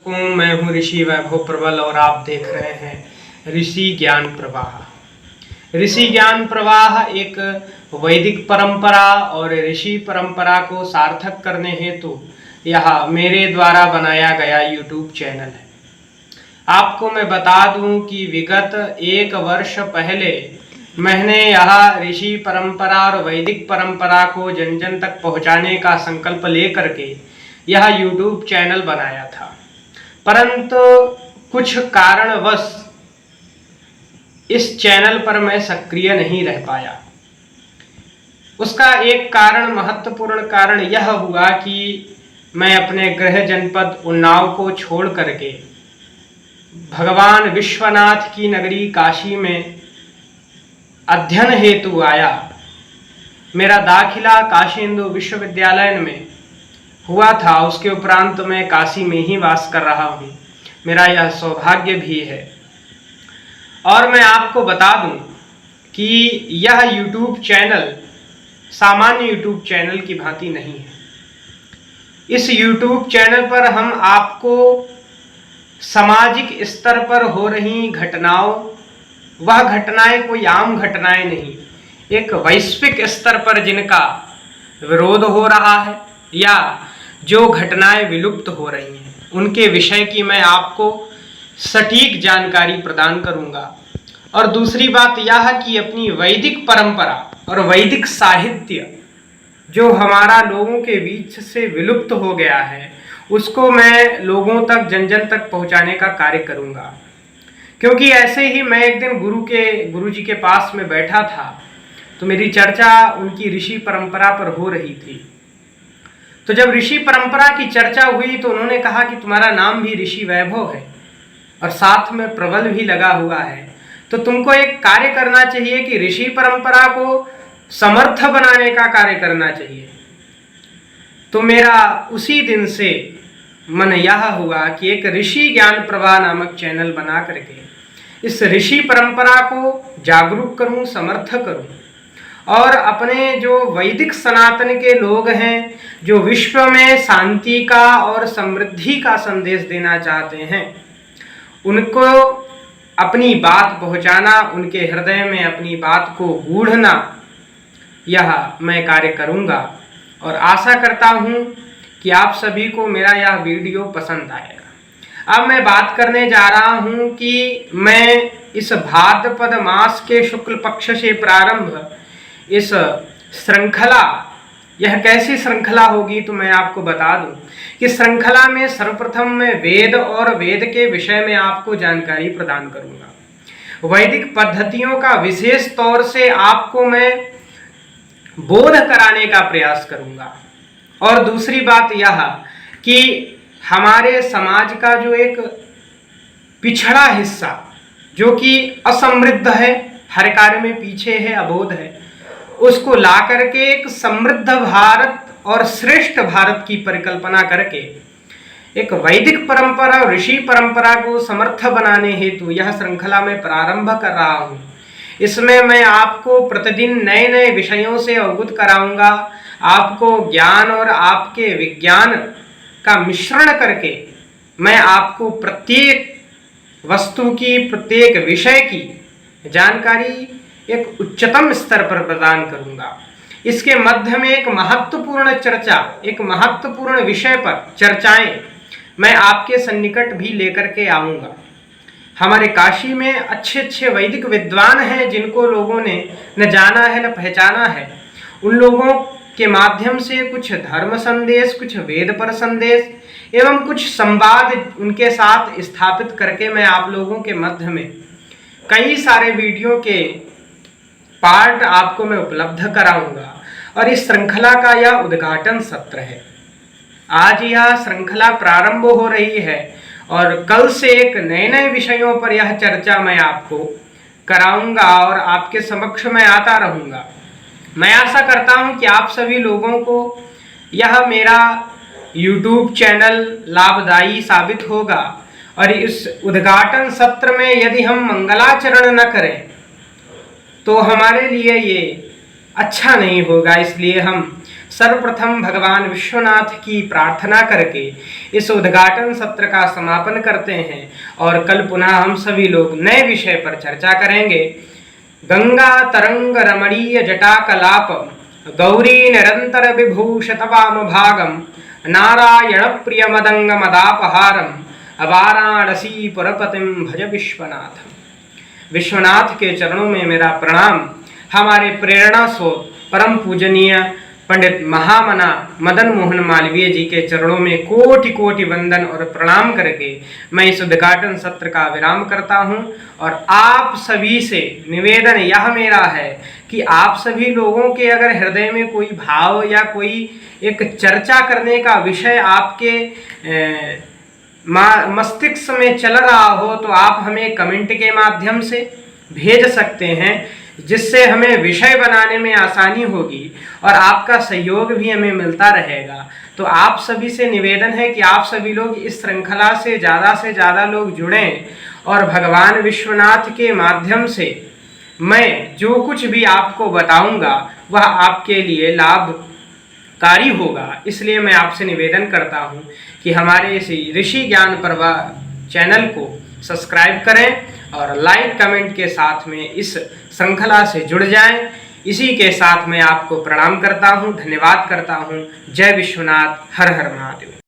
मैं हूँ ऋषि वैभव प्रबल और आप देख रहे हैं ऋषि ज्ञान प्रवाह। ऋषि ज्ञान प्रवाह एक वैदिक परंपरा और ऋषि परंपरा को सार्थक करने हेतु यह मेरे द्वारा बनाया गया यूट्यूब चैनल है। आपको मैं बता दूं कि विगत 1 वर्ष पहले मैंने यह ऋषि परंपरा और वैदिक परंपरा को जन जन तक पहुंचाने का संकल्प लेकर के यह यूट्यूब चैनल बनाया था, परंतु कुछ कारणवश इस चैनल पर मैं सक्रिय नहीं रह पाया। उसका एक कारण, महत्वपूर्ण कारण यह हुआ कि मैं अपने गृह जनपद उन्नाव को छोड़ करके भगवान विश्वनाथ की नगरी काशी में अध्ययन हेतु आया। मेरा दाखिला काशी हिंदू विश्वविद्यालय में हुआ था। उसके उपरांत मैं काशी में ही वास कर रहा हूँ। मेरा यह सौभाग्य भी है। और मैं आपको बता दूं कि यह यूट्यूब चैनल सामान्य यूट्यूब चैनल की भांति नहीं है। इस यूट्यूब चैनल पर हम आपको सामाजिक स्तर पर हो रही घटनाओं, वह घटनाएं कोई आम घटनाएं नहीं, एक वैश्विक स्तर पर जिनका विरोध हो रहा है या जो घटनाएं विलुप्त हो रही हैं, उनके विषय की मैं आपको सटीक जानकारी प्रदान करूंगा। और दूसरी बात यह कि अपनी वैदिक परंपरा और वैदिक साहित्य जो हमारा लोगों के बीच से विलुप्त हो गया है, उसको मैं लोगों तक, जन जन तक पहुंचाने का कार्य करूंगा। क्योंकि ऐसे ही मैं एक दिन गुरु जी के पास में बैठा था, तो मेरी चर्चा उनकी ऋषि परंपरा पर हो रही थी। तो जब ऋषि परंपरा की चर्चा हुई तो उन्होंने कहा कि तुम्हारा नाम भी ऋषि वैभव है और साथ में प्रबल भी लगा हुआ है, तो तुमको एक कार्य करना चाहिए कि ऋषि परंपरा को समर्थ बनाने का कार्य करना चाहिए। तो मेरा उसी दिन से मन यह हुआ कि एक ऋषि ज्ञान प्रवाह नामक चैनल बना करके इस ऋषि परंपरा को जागरूक करूं, समर्थ करूं और अपने जो वैदिक सनातन के लोग हैं, जो विश्व में शांति का और समृद्धि का संदेश देना चाहते हैं, उनको अपनी बात पहुंचाना, उनके हृदय में अपनी बात को गूढ़ना, यह मैं कार्य करूंगा। और आशा करता हूं कि आप सभी को मेरा यह वीडियो पसंद आएगा। अब मैं बात करने जा रहा हूं कि मैं इस भाद्रपद मास के शुक्ल पक्ष से प्रारंभ इस श्रृंखला, यह कैसी श्रृंखला होगी तो मैं आपको बता दूं कि श्रृंखला में सर्वप्रथम मैं वेद और वेद के विषय में आपको जानकारी प्रदान करूंगा। वैदिक पद्धतियों का विशेष तौर से आपको मैं बोध कराने का प्रयास करूंगा। और दूसरी बात यह कि हमारे समाज का जो एक पिछड़ा हिस्सा, जो कि असमृद्ध है, हर कार्य में पीछे है, अबोध है, उसको ला करके एक समृद्ध भारत और श्रेष्ठ भारत की परिकल्पना करके एक वैदिक परंपरा और ऋषि परंपरा को समर्थ बनाने हेतु यह श्रृंखला में प्रारंभ कर रहा हूँ। इसमें मैं आपको प्रतिदिन नए नए विषयों से अवगत कराऊंगा। आपको ज्ञान और आपके विज्ञान का मिश्रण करके मैं आपको प्रत्येक वस्तु की, प्रत्येक विषय की जानकारी एक उच्चतम स्तर पर प्रदान करूंगा। इसके मध्य में एक महत्वपूर्ण चर्चा, एक महत्वपूर्ण विषय पर चर्चाएं मैं आपके सन्निकट भी लेकर के आऊंगा। हमारे काशी में अच्छे अच्छे वैदिक विद्वान हैं, जिनको लोगों ने न जाना है न पहचाना है। उन लोगों के माध्यम से कुछ धर्म संदेश, कुछ वेद पर संदेश एवं कुछ संवाद उनके साथ स्थापित करके मैं आप लोगों के मध्य में कई सारे वीडियो के पार्ट आपको मैं उपलब्ध कराऊंगा। और इस श्रृंखला का यह उद्घाटन सत्र है। आज यह श्रृंखला प्रारंभ हो रही है और कल से एक नए नए विषयों पर यह चर्चा मैं आपको कराऊंगा और आपके समक्ष मैं आता रहूंगा। मैं आशा करता हूं कि आप सभी लोगों को यह मेरा YouTube चैनल लाभदायी साबित होगा। और इस उद्घाटन सत्र में यदि हम मंगलाचरण न करें तो हमारे लिए ये अच्छा नहीं होगा। इसलिए हम सर्वप्रथम भगवान विश्वनाथ की प्रार्थना करके इस उद्घाटन सत्र का समापन करते हैं और कल पुनः हम सभी लोग नए विषय पर चर्चा करेंगे। गंगा तरंग रमणीय जटाकलापम गौरी निरंतर विभूषतवाम भागम नारायण प्रिय मदंग मदापहारम वाराणसी पुरपतिम भज विश्वनाथ। विश्वनाथ के चरणों में मेरा प्रणाम। हमारे प्रेरणा स्रोत परम पूजनीय पंडित महामना मदन मोहन मालवीय जी के चरणों में कोटि कोटि वंदन और प्रणाम करके मैं इस उद्घाटन सत्र का विराम करता हूं। और आप सभी से निवेदन यह मेरा है कि आप सभी लोगों के अगर हृदय में कोई भाव या कोई एक चर्चा करने का विषय आपके मस्तिष्क में चल रहा हो तो आप हमें कमेंट के माध्यम से भेज सकते हैं, जिससे हमें विषय बनाने में आसानी होगी और आपका सहयोग भी हमें मिलता रहेगा। तो आप सभी से निवेदन है कि आप सभी लोग इस श्रृंखला से ज़्यादा लोग जुड़ें और भगवान विश्वनाथ के माध्यम से मैं जो कुछ भी आपको बताऊंगा वह आपके लिए लाभकारी होगा। इसलिए मैं आपसे निवेदन करता हूं कि हमारे इस ऋषि ज्ञान प्रवाह चैनल को सब्सक्राइब करें और लाइक कमेंट के साथ में इस श्रृंखला से जुड़ जाएं। इसी के साथ मैं आपको प्रणाम करता हूं, धन्यवाद करता हूं। जय विश्वनाथ, हर हर महादेव।